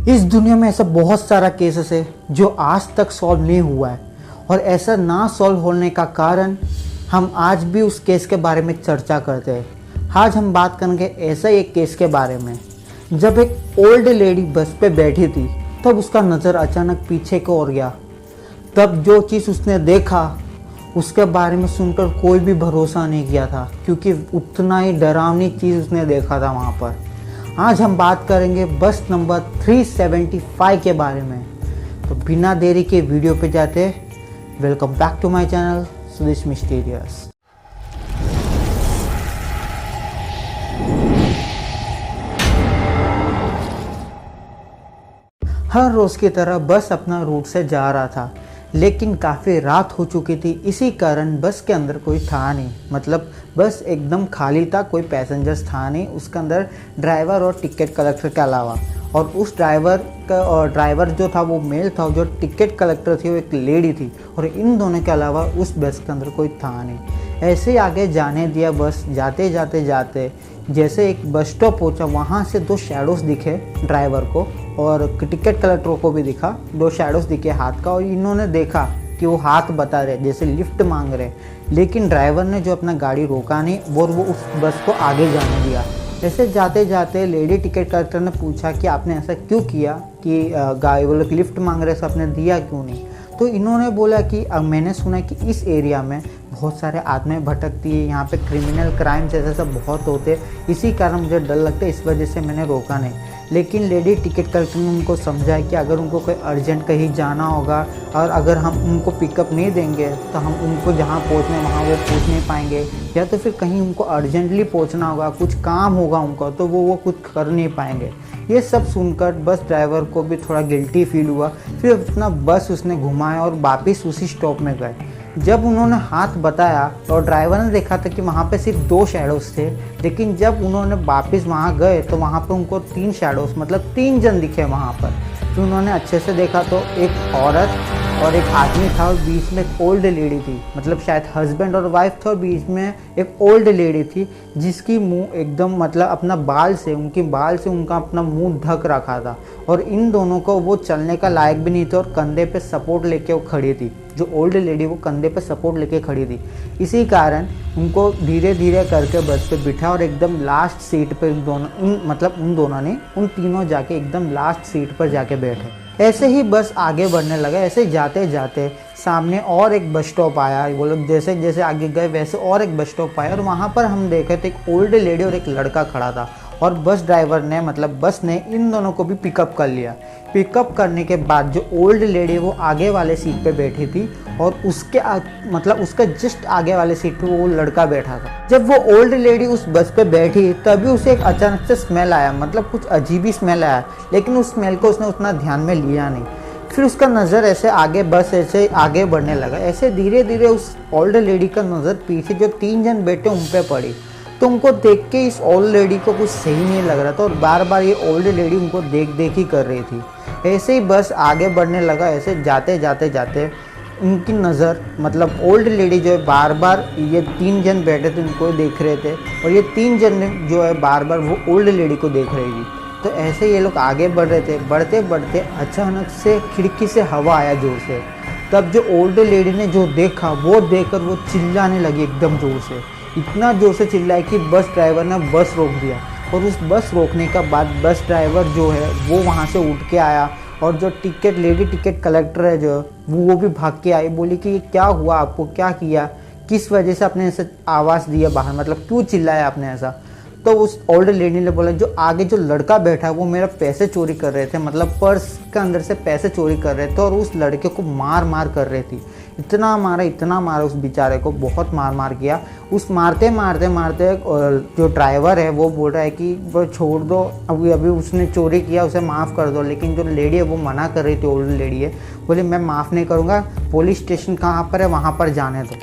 इस दुनिया में ऐसा बहुत सारा केसेस है जो आज तक सॉल्व नहीं हुआ है, और ऐसा ना सॉल्व होने का कारण हम आज भी उस केस के बारे में चर्चा करते हैं। आज हम बात करेंगे ऐसा एक केस के बारे में, जब एक ओल्ड लेडी बस पे बैठी थी तब उसका नज़र अचानक पीछे को ओर गया। तब जो चीज़ उसने देखा उसके बारे में सुनकर कोई भी भरोसा नहीं किया था, क्योंकि उतना ही डरावनी चीज़ उसने देखा था वहाँ पर। आज हम बात करेंगे बस नंबर 375 के बारे में। तो बिना देरी के वीडियो पे जाते, welcome back to my channel Sudesh mysterious. हर रोज़ की तरह बस अपना रूट से जा रहा था, लेकिन काफ़ी रात हो चुकी थी। इसी कारण बस के अंदर कोई था नहीं, मतलब बस एकदम खाली था, कोई पैसेंजर्स था नहीं उसके अंदर, ड्राइवर और टिकट कलेक्टर के अलावा। और उस ड्राइवर जो था वो मेल था, जो टिकट कलेक्टर थी वो एक लेडी थी, और इन दोनों के अलावा उस बस के अंदर कोई था नहीं। ऐसे ही आगे जाने दिया बस। जाते जाते जाते जैसे एक बस स्टॉप पहुँचा, वहाँ से दो शैडोज़ दिखे ड्राइवर को और टिकट कलेक्टर को भी दिखा। दो शैडोज़ दिखे हाथ का, और इन्होंने देखा कि वो हाथ बता रहे जैसे लिफ्ट मांग रहे, लेकिन ड्राइवर ने जो अपना गाड़ी रोका नहीं और वो उस बस को आगे जाने दिया। ऐसे जाते जाते लेडी टिकट कलेक्टर ने पूछा कि आपने ऐसा क्यों किया कि गाड़ी वो लोग लिफ्ट मांग रहे, तो आपने दिया क्यों नहीं। तो इन्होंने बोला कि मैंने सुना कि इस एरिया में बहुत सारे आदमी भटकती है, यहाँ पे क्रिमिनल क्राइम्स ऐसे सब बहुत होते हैं, इसी कारण मुझे डर लगता है, इस वजह से मैंने रोका नहीं। लेकिन लेडी टिकट कलेक्टर ने उनको समझाया कि अगर उनको कोई अर्जेंट कहीं जाना होगा और अगर हम उनको पिकअप नहीं देंगे तो हम उनको जहाँ पहुँचने वहाँ वो पहुँच नहीं पाएंगे, या तो फिर कहीं उनको अर्जेंटली पहुँचना होगा, कुछ काम होगा उनको, तो वो कुछ कर नहीं पाएंगे। ये सब सुनकर बस ड्राइवर को भी थोड़ा गिल्टी फील हुआ। फिर अपना बस उसने घुमाया और वापस उसी स्टॉप में गए। जब उन्होंने हाथ बताया और ड्राइवर ने देखा था कि वहाँ पे सिर्फ दो शैडोज़ थे, लेकिन जब उन्होंने वापस वहाँ गए तो वहाँ पे उनको तीन शैडोज़, मतलब तीन जन दिखे वहाँ पर। फिर उन्होंने अच्छे से देखा तो एक औरत और एक आदमी था, और बीच में एक ओल्ड लेडी थी, मतलब शायद हस्बैंड और वाइफ थे, और बीच में एक ओल्ड लेडी थी जिसकी मुंह एकदम मतलब अपना उनकी बाल से उनका अपना मुंह ढक रखा था, और इन दोनों को वो चलने का लायक भी नहीं थे, और कंधे पे सपोर्ट लेके वो खड़ी थी। जो ओल्ड लेडी वो कंधे पे सपोर्ट लेके खड़ी थी। इसी कारण उनको धीरे धीरे करके बस पे बिठा और एकदम लास्ट सीट पे उन दोनों ने उन तीनों जाके एकदम लास्ट सीट पर जाके बैठे। ऐसे ही बस आगे बढ़ने लगा। ऐसे जाते जाते सामने और एक बस स्टॉप आया। वो लोग जैसे जैसे आगे गए वैसे और एक बस स्टॉप आया, और वहाँ पर हम देखे थे एक ओल्ड लेडी और एक लड़का खड़ा था, और बस ड्राइवर ने मतलब बस ने इन दोनों को भी पिकअप कर लिया। पिकअप करने के बाद जो ओल्ड लेडी वो आगे वाले सीट पे बैठी थी, और उसके उसका जस्ट आगे वाले सीट पे वो लड़का बैठा था। जब वो ओल्ड लेडी उस बस पे बैठी तभी उसे एक अचानक से स्मेल आया, मतलब कुछ अजीब ही स्मेल आया, लेकिन उस स्मेल को उसने उतना ध्यान में लिया नहीं। फिर उसका नज़र ऐसे आगे बढ़ने लगा। ऐसे धीरे धीरे उस ओल्ड लेडी का नज़र पीछे जो तीन जन बैठे उन पे पड़ी, तो उनको देख के इस ओल्ड लेडी को कुछ सही नहीं लग रहा था, और बार बार ये ओल्ड लेडी उनको देख ही कर रही थी। ऐसे ही बस आगे बढ़ने लगा। ऐसे जाते जाते उनकी नज़र मतलब ओल्ड लेडी जो है बार बार ये तीन जन बैठे थे उनको देख रहे थे, और ये तीन जन जो है बार बार वो ओल्ड लेडी को देख रही थी। तो ऐसे ये लोग आगे बढ़ रहे थे। बढ़ते बढ़ते अचानक से खिड़की से हवा आया जोर से। तब जो ओल्ड लेडी ने जो देखा वो देखकर वो चिल्लाने लगी एकदम जोर से, इतना जोर से चिल्लाया कि बस ड्राइवर ने बस रोक दिया। और उस बस रोकने का बाद बस ड्राइवर जो है वो वहाँ से उठ के आया, और जो लेडी टिकट कलेक्टर है जो वो भी भाग के आई। बोली कि ये क्या हुआ, आपको क्या किया, किस वजह से आपने ऐसा आवाज़ दिया बाहर, मतलब क्यों चिल्लाया आपने ऐसा। तो उस ओल्ड लेडी ने बोला जो आगे जो लड़का बैठा है वो मेरा पैसे चोरी कर रहे थे, मतलब पर्स के अंदर से पैसे चोरी कर रहे थे, और उस लड़के को मार कर रही थी। इतना मारा उस बेचारे को, बहुत मार किया। उस मारते जो ड्राइवर है वो बोल रहा है कि वो छोड़ दो, अभी उसने चोरी किया, उसे माफ़ कर दो। लेकिन जो लेडी है वो मना कर रही थी, ओल्ड लेडी है, बोले मैं माफ़ नहीं करूँगा, पुलिस स्टेशन कहाँ पर है वहाँ पर जाने दो।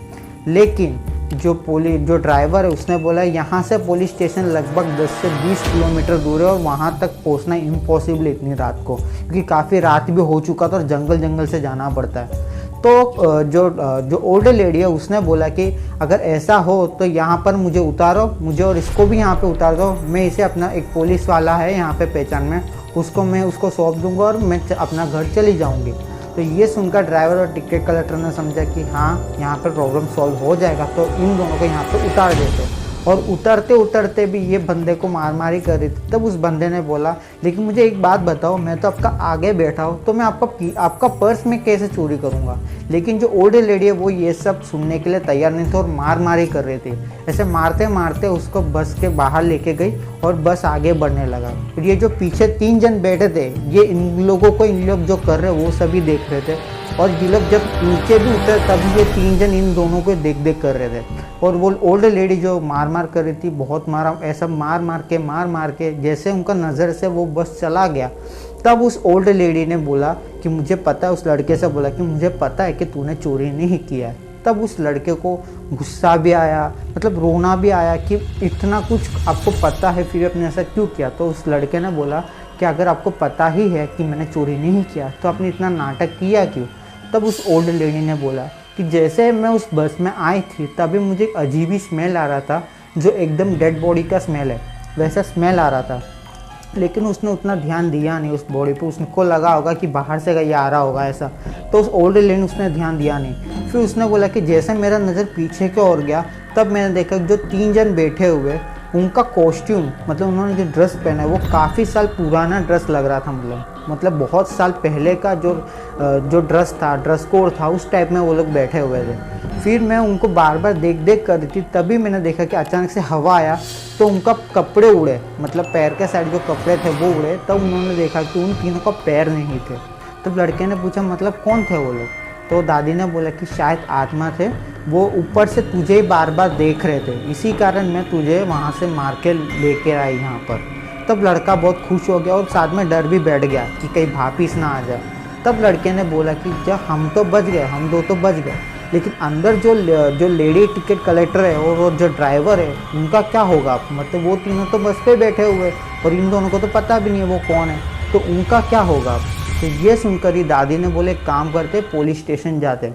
लेकिन जो ड्राइवर है उसने बोला यहाँ से पुलिस स्टेशन लगभग 10 से 20 किलोमीटर दूर है, और वहाँ तक पहुँचना इम्पॉसिबल है इतनी रात को, क्योंकि काफ़ी रात भी हो चुका था और जंगल से जाना पड़ता है। तो जो ओल्ड लेडी है उसने बोला कि अगर ऐसा हो तो यहाँ पर मुझे उतारो, मुझे और इसको भी यहाँ पे उतार दो, मैं इसे अपना एक पुलिस वाला है यहाँ पे पहचान में, उसको मैं उसको सौंप दूंगा और मैं अपना घर चली जाऊंगी। तो ये सुनकर ड्राइवर और टिकट कलेक्टर ने समझा कि हाँ यहाँ पर प्रॉब्लम सॉल्व हो जाएगा, तो इन दोनों को यहाँ पर उतार देते। और उतरते उतरते भी ये बंदे को मार मारी कर रही थी। तब उस बंदे ने बोला, लेकिन मुझे एक बात बताओ, मैं तो आपका आगे बैठा हूँ, तो मैं आपका पर्स में कैसे चोरी करूँगा। लेकिन जो ओल्ड लेडी है वो ये सब सुनने के लिए तैयार नहीं थे और मार मारी कर रही थी। ऐसे मारते मारते उसको बस के बाहर लेके गई और बस आगे बढ़ने लगा। फिर ये जो पीछे 3 जन बैठे थे, ये इन लोग जो कर रहे वो सभी देख रहे थे। और ये लोग जब नीचे भी उतरे तभी ये 3 जन इन दोनों को देख देख कर रहे थे। और वो ओल्ड लेडी जो मार मार कर रही थी, बहुत मारा, ऐसा मार मार के जैसे उनका नज़र से वो बस चला गया, तब उस ओल्ड लेडी ने बोला कि मुझे पता है, उस लड़के से बोला कि मुझे पता है कि तूने चोरी नहीं किया है। तब उस लड़के को गुस्सा भी आया, मतलब रोना भी आया कि इतना कुछ आपको पता है फिर आपने ऐसा क्यों किया। तो उस लड़के ने बोला कि अगर आपको पता ही है कि मैंने चोरी नहीं किया तो आपने इतना नाटक किया क्यों। तब उस ओल्ड लेडी ने बोला कि जैसे मैं उस बस में आई थी तभी मुझे एक अजीब ही स्मेल आ रहा था, जो एकदम डेड बॉडी का स्मेल है वैसा स्मेल आ रहा था। लेकिन उसने उतना ध्यान दिया नहीं उस बॉडी पे, उसको लगा होगा कि बाहर से कहीं आ रहा होगा ऐसा। तो उस ओल्ड लेडी उसने ध्यान दिया नहीं। फिर उसने बोला कि जैसे मेरा नज़र पीछे की ओर गया तब मैंने देखा जो 3 जन बैठे हुए, उनका कॉस्ट्यूम, मतलब उन्होंने जो ड्रेस पहना है वो काफ़ी साल पुराना ड्रेस लग रहा था। मतलब बहुत साल पहले का जो ड्रेस था, ड्रेस कोड था, उस टाइप में वो लोग बैठे हुए थे। फिर मैं उनको बार बार देख कर रही थी, तभी मैंने देखा कि अचानक से हवा आया तो उनका कपड़े उड़े, मतलब पैर के साइड जो कपड़े थे वो उड़े। तब उन्होंने देखा कि उन तीनों का पैर नहीं थे। तब लड़के ने पूछा मतलब कौन थे वो लोग। तो दादी ने बोला कि शायद आत्मा थे, वो ऊपर से तुझे ही बार बार देख रहे थे, इसी कारण मैं तुझे वहाँ से मार के लेके आई यहाँ पर। तब लड़का बहुत खुश हो गया और साथ में डर भी बैठ गया कि कहीं वापिस ना आ जाए। तब लड़के ने बोला कि जब हम तो बच गए, हम 2 तो बच गए, लेकिन अंदर जो लेडी टिकट कलेक्टर है और जो ड्राइवर है उनका क्या होगा। मतलब वो तीनों तो बस पे बैठे हुए और इन दोनों को तो पता भी नहीं है वो कौन है, तो उनका क्या होगा। तो ये सुनकर ही दादी ने बोले काम करते पुलिस स्टेशन जाते।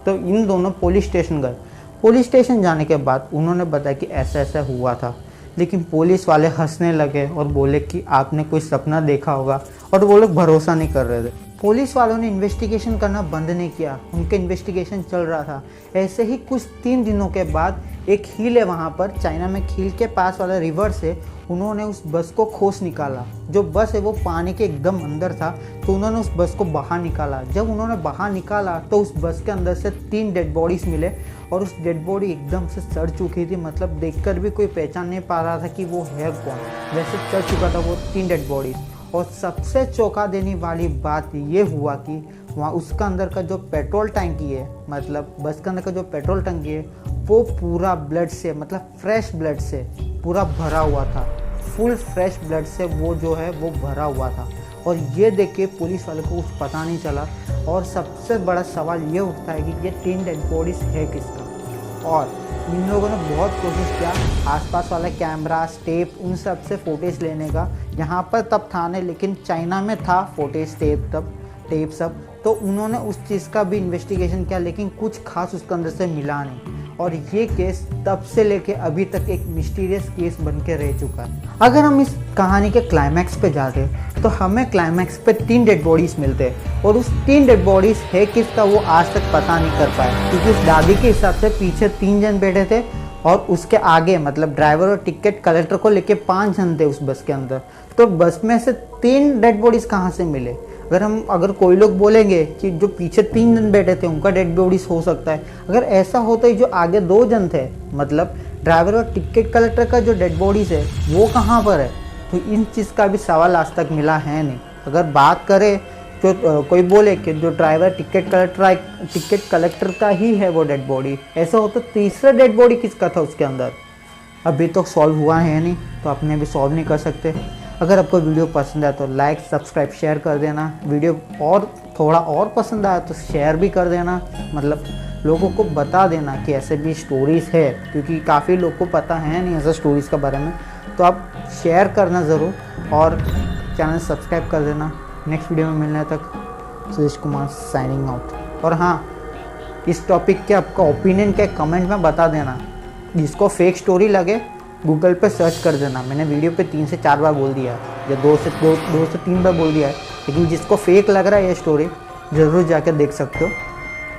तो इन दोनों पुलिस स्टेशन गए। पुलिस स्टेशन जाने के बाद उन्होंने बताया कि ऐसा ऐसा हुआ था। लेकिन पुलिस वाले हंसने लगे और बोले कि आपने कोई सपना देखा होगा, और वो लोग भरोसा नहीं कर रहे थे। पुलिस वालों ने इन्वेस्टिगेशन करना बंद नहीं किया, उनका इन्वेस्टिगेशन चल रहा था। ऐसे ही कुछ 3 दिनों के बाद एक हील है वहाँ पर, चाइना में खील के पास वाला रिवर से उन्होंने उस बस को खोज निकाला। जो बस है वो पानी के एकदम अंदर था, तो उन्होंने उस बस को बाहर निकाला। जब उन्होंने बाहर निकाला तो उस बस के अंदर से 3 डेड बॉडीज़ मिले, और उस डेड बॉडी एकदम से सड़ चुकी थी, मतलब देखकर भी कोई पहचान नहीं पा रहा था कि वो है कौन, वैसे सड़ चुका था वो 3 डेड बॉडीज़। और सबसे चौंका देने वाली बात ये हुआ कि वहाँ उसका अंदर का जो पेट्रोल टंकी है, मतलब बस के अंदर का जो पेट्रोल टंकी है वो पूरा ब्लड से, मतलब फ्रेश ब्लड से पूरा भरा हुआ था। फुल फ्रेश ब्लड से वो जो है वो भरा हुआ था। और ये देख के पुलिस वाले को कुछ पता नहीं चला। और सबसे बड़ा सवाल ये उठता है कि ये 3 डेड बॉडीज है किसका। और इन लोगों ने बहुत कोशिश किया आसपास वाला कैमरा, टेप, उन सब से फुटेज लेने का। यहाँ पर तब था नहीं, लेकिन चाइना में था फुटेज, टेप सब। तो उन्होंने उस चीज़ का भी इन्वेस्टिगेशन किया, लेकिन कुछ खास उसके अंदर से मिला नहीं। और ये केस तब से लेके अभी तक एक मिस्टीरियस केस बन के रह चुका है। अगर हम इस कहानी के क्लाइमैक्स पे जाते तो हमें क्लाइमैक्स पे 3 डेड बॉडीज़ मिलते, और उस 3 डेड बॉडीज़ है किसका वो आज तक पता नहीं कर पाए, क्योंकि उस दादी के हिसाब से पीछे 3 जन बैठे थे और उसके आगे मतलब ड्राइवर और टिकट कलेक्टर को लेके 5 जन थे उस बस के अंदर। तो बस में से 3 डेड बॉडीज़ कहाँ से मिले। अगर कोई लोग बोलेंगे कि जो पीछे 3 जन बैठे थे उनका डेड बॉडीज हो सकता है, अगर ऐसा होता है जो आगे 2 जन थे, मतलब ड्राइवर और टिकट कलेक्टर का जो डेड बॉडीज है वो कहाँ पर है। तो इन चीज़ का भी सवाल आज तक मिला है नहीं। अगर बात करें जो कोई बोले कि जो ड्राइवर टिकट कलेक्टर का ही है वो डेड बॉडी, ऐसा हो तो तीसरा डेड बॉडी किसका था उसके अंदर, अभी तो सॉल्व हुआ है नहीं, तो अपने भी सॉल्व नहीं कर सकते। अगर आपको वीडियो पसंद आया तो लाइक, सब्सक्राइब, शेयर कर देना। वीडियो और थोड़ा और पसंद आया तो शेयर भी कर देना, मतलब लोगों को बता देना कि ऐसे भी स्टोरीज़ है, क्योंकि काफ़ी लोग को पता है नहीं ऐसा स्टोरीज़ के बारे में। तो आप शेयर करना ज़रूर और चैनल सब्सक्राइब कर देना। नेक्स्ट वीडियो में मिलने तक सुरेश कुमार साइनिंग आउट। और हाँ, इस टॉपिक के आपका ओपिनियन क्या कमेंट में बता देना। जिसको फेक स्टोरी लगे गूगल पे सर्च कर देना। मैंने वीडियो पे 3 से 4 बार बोल दिया है, या 2 से 3 बार बोल दिया है, लेकिन जिसको फेक लग रहा है ये स्टोरी ज़रूर जाकर देख सकते हो।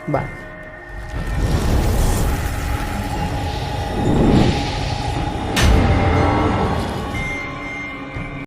बाय।